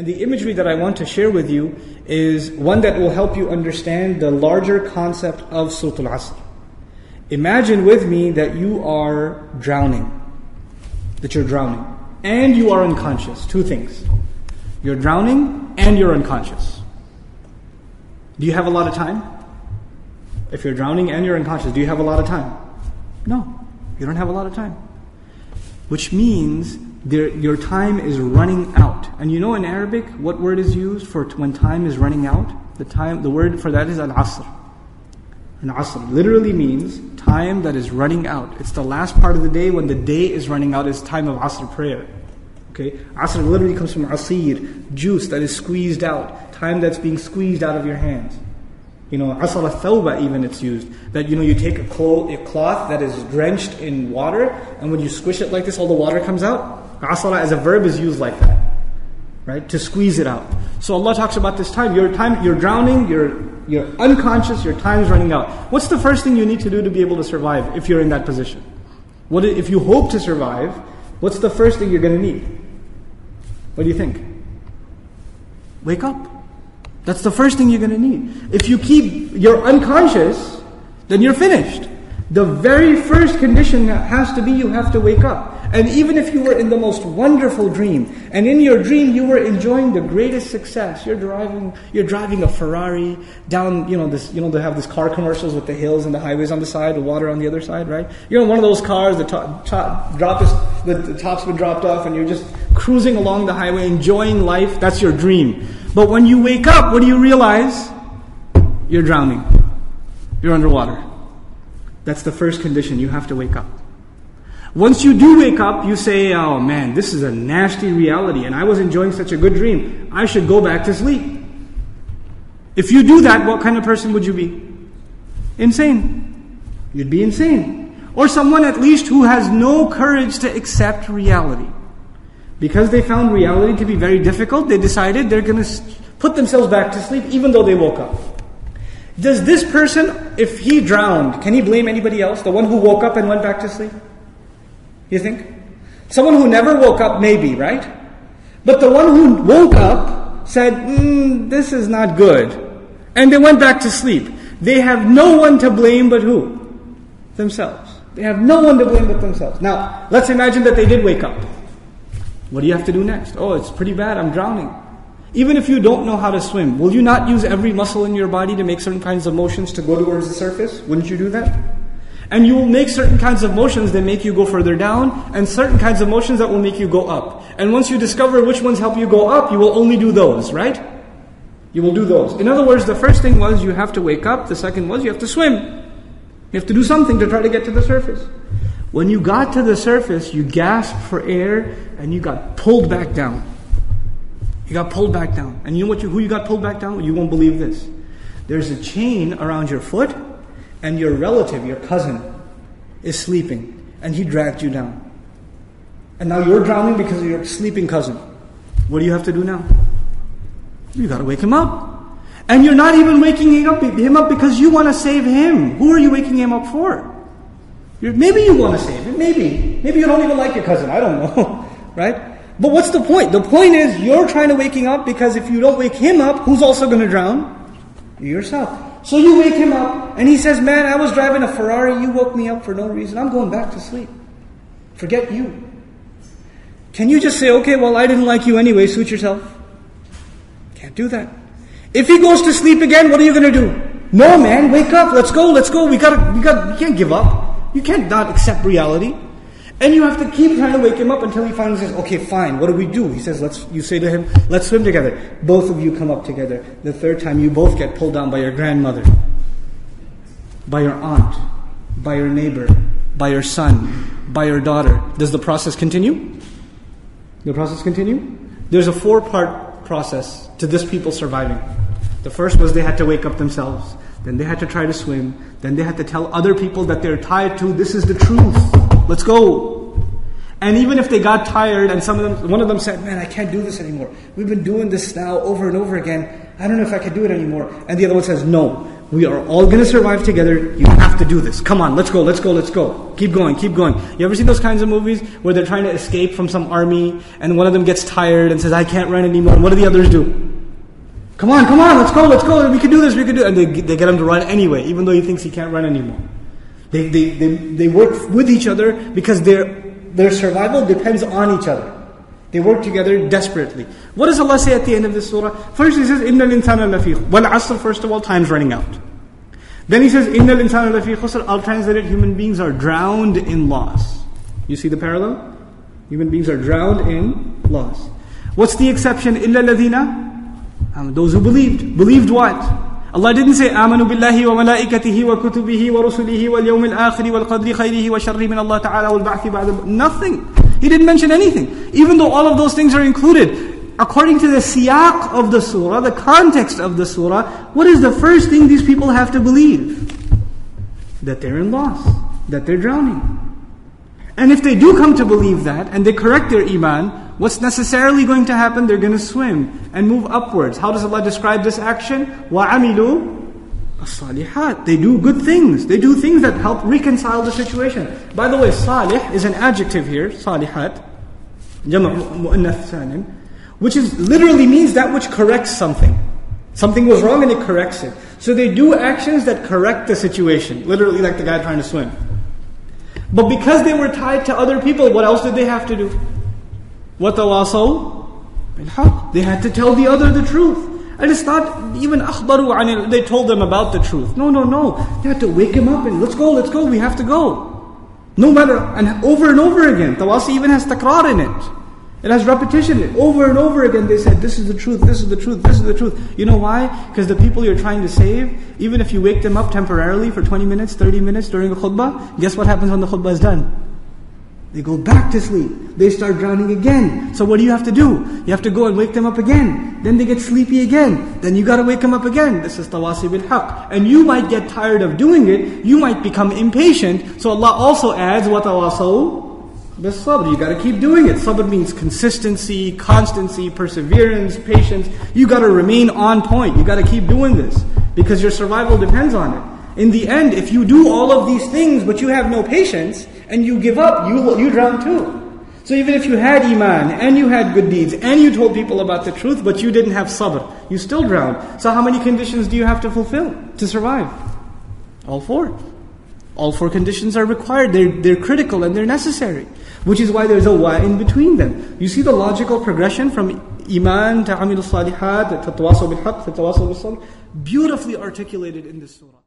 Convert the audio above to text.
And the imagery that I want to share with you is one that will help you understand the larger concept of Surah Asr. Imagine with me that you are drowning. And you are unconscious. Two things. You're drowning and you're unconscious. Do you have a lot of time? If you're drowning and you're unconscious, do you have a lot of time? No, you don't have a lot of time. Which means your time is running out. And you know in Arabic, what word is used for when time is running out? The word for that is al-asr. Al-asr literally means time that is running out. It's the last part of the day when the day is running out. It's time of asr prayer. Okay, asr literally comes from asir, juice that is squeezed out, time that's being squeezed out of your hands. Asr al-thawba even it's used. That you take a cloth that is drenched in water, and when you squish it like this, all the water comes out. Asr as a verb is used like that, right? To squeeze it out. So Allah talks about this time. You're drowning, you're unconscious, your time's running out. What's the first thing you need to do to be able to survive if you're in that position? If you hope to survive, what's the first thing you're going to need? What do you think? Wake up. That's the first thing you're going to need. If you're unconscious, then you're finished. The very first condition has to be you have to wake up. And even if you were in the most wonderful dream, and in your dream you were enjoying the greatest success, you're driving a Ferrari down, they have these car commercials with the hills and the highways on the side, the water on the other side, right? You're in one of those cars, the top's been dropped off, and you're just cruising along the highway, enjoying life. That's your dream. But when you wake up, what do you realize? You're drowning. You're underwater. That's the first condition. You have to wake up. Once you do wake up, you say, oh man, this is a nasty reality and I was enjoying such a good dream. I should go back to sleep. If you do that, what kind of person would you be? Insane. You'd be insane. Or someone at least who has no courage to accept reality. Because they found reality to be very difficult, they decided they're going to put themselves back to sleep even though they woke up. Does this person, if he drowned, can he blame anybody else? The one who woke up and went back to sleep? You think? Someone who never woke up, maybe, right? But the one who woke up said, this is not good. And they went back to sleep. They have no one to blame but who? Themselves. They have no one to blame but themselves. Now, let's imagine that they did wake up. What do you have to do next? Oh, it's pretty bad, I'm drowning. Even if you don't know how to swim, will you not use every muscle in your body to make certain kinds of motions to go towards the surface? Wouldn't you do that? And you will make certain kinds of motions that make you go further down, and certain kinds of motions that will make you go up. And once you discover which ones help you go up, you will only do those, right? You will do those. In other words, the first thing was you have to wake up. The second was you have to swim. You have to do something to try to get to the surface. When you got to the surface, you gasped for air, and you got pulled back down. You got pulled back down. And you know who you got pulled back down? You won't believe this. There's a chain around your foot, and your relative, your cousin, is sleeping, and he dragged you down. And now you're drowning because of your sleeping cousin. What do you have to do now? You got to wake him up. And you're not even waking him up because you want to save him. Who are you waking him up for? Maybe you want to save him. Maybe you don't even like your cousin. I don't know, right? But what's the point? The point is you're trying to wake him up because if you don't wake him up, who's also going to drown? You yourself. So you wake him up, and he says, man, I was driving a Ferrari, you woke me up for no reason. I'm going back to sleep. Forget you. Can you just say, okay, well, I didn't like you anyway, suit yourself? Can't do that. If he goes to sleep again, what are you going to do? No, man, wake up, let's go. You can't give up. You can't not accept reality. And you have to keep trying to wake him up until he finally says, okay, fine, what do we do? He says, you say to him, let's swim together. Both of you come up together. The third time, you both get pulled down by your grandmother, by your aunt, by your neighbor, by your son, by your daughter. Does the process continue? The process continue? There's a 4-part process to this people surviving. The first was they had to wake up themselves. Then they had to try to swim. Then they had to tell other people that they're tied to, this is the truth. Let's go. And even if they got tired and one of them said, man, I can't do this anymore. We've been doing this now over and over again. I don't know if I can do it anymore. And the other one says, no, We are all going to survive together. You have to do this. Come on, let's go, let's go, let's go. Keep going, keep going. You ever seen those kinds of movies where they're trying to escape from some army and one of them gets tired and says, I can't run anymore. And what do the others do? Come on, let's go. We can do this, we can do it. And they get him to run anyway, even though he thinks he can't run anymore. They work with each other because their survival depends on each other. They work together desperately. What does Allah say at the end of this surah? First He says, إِنَّ الْإِنسَانَ لَفِي Wal Asr, first of all, time's running out. Then He says, إِنَّ الْإِنسَانَ لَفِي خُسْرٍ. I'll translate it, human beings are drowned in loss. You see the parallel? Human beings are drowned in loss. What's the exception? إِلَّا الَّذِينَ Those who believed. Believed what? Allah didn't say, آمَنُوا بِاللَّهِ وَمَلَائِكَتِهِ وَكُتُبِهِ وَرُسُلِهِ وَالْيَوْمِ الْآخِرِ وَالْقَدْرِ خَيْرِهِ وَشَرِّهِ مِنَ اللَّهِ تَعَالَى وَالْبَعْثِ بَعْدَ. Nothing. He didn't mention anything. Even though all of those things are included. According to the siyaq of the surah, the context of the surah, what is the first thing these people have to believe? That they're in loss. That they're drowning. And if they do come to believe that, and they correct their iman, what's necessarily going to happen? They're going to swim and move upwards. How does Allah describe this action? وَعَمِلُوا الصَّالِحَاتِ. They do good things. They do things that help reconcile the situation. By the way, salih is an adjective here, salihat, jama' mu'annath salim, which is literally means that which corrects something. Something was wrong and it corrects it. So they do actions that correct the situation. Literally like the guy trying to swim. But because they were tied to other people, what else did they have to do? وَتَوَاصَوْا بِالْحَقِّ. They had to tell the other the truth. And it's not even أخبروا عن it. They told them about the truth. No. They had to wake him up and let's go, we have to go. No matter, and over again. Tawasi even has takrar in it. It has repetition. Over and over again they said, this is the truth, this is the truth, this is the truth. You know why? Because the people you're trying to save, even if you wake them up temporarily for 20 minutes, 30 minutes during a khutbah, guess what happens when the khutbah is done? They go back to sleep. They start drowning again. So what do you have to do? You have to go and wake them up again. Then they get sleepy again. Then you got to wake them up again. This is tawasi bil haqq. And you might get tired of doing it. You might become impatient. So Allah also adds, وَتَوَاصَوْا بِالصَّبْرِ. You got to keep doing it. Sabr means consistency, constancy, perseverance, patience. You got to remain on point. You got to keep doing this. Because your survival depends on it. In the end, if you do all of these things but you have no patience, and you give up, you drown too. So even if you had iman, and you had good deeds, and you told people about the truth, but you didn't have sabr, you still drowned. So how many conditions do you have to fulfill to survive? All four. All four conditions are required. They're critical and they're necessary. Which is why there's a wa in between them. You see the logical progression from iman to amil salihat, to tawasaw bil haqq, to tawasaw bil sabr, beautifully articulated in this surah.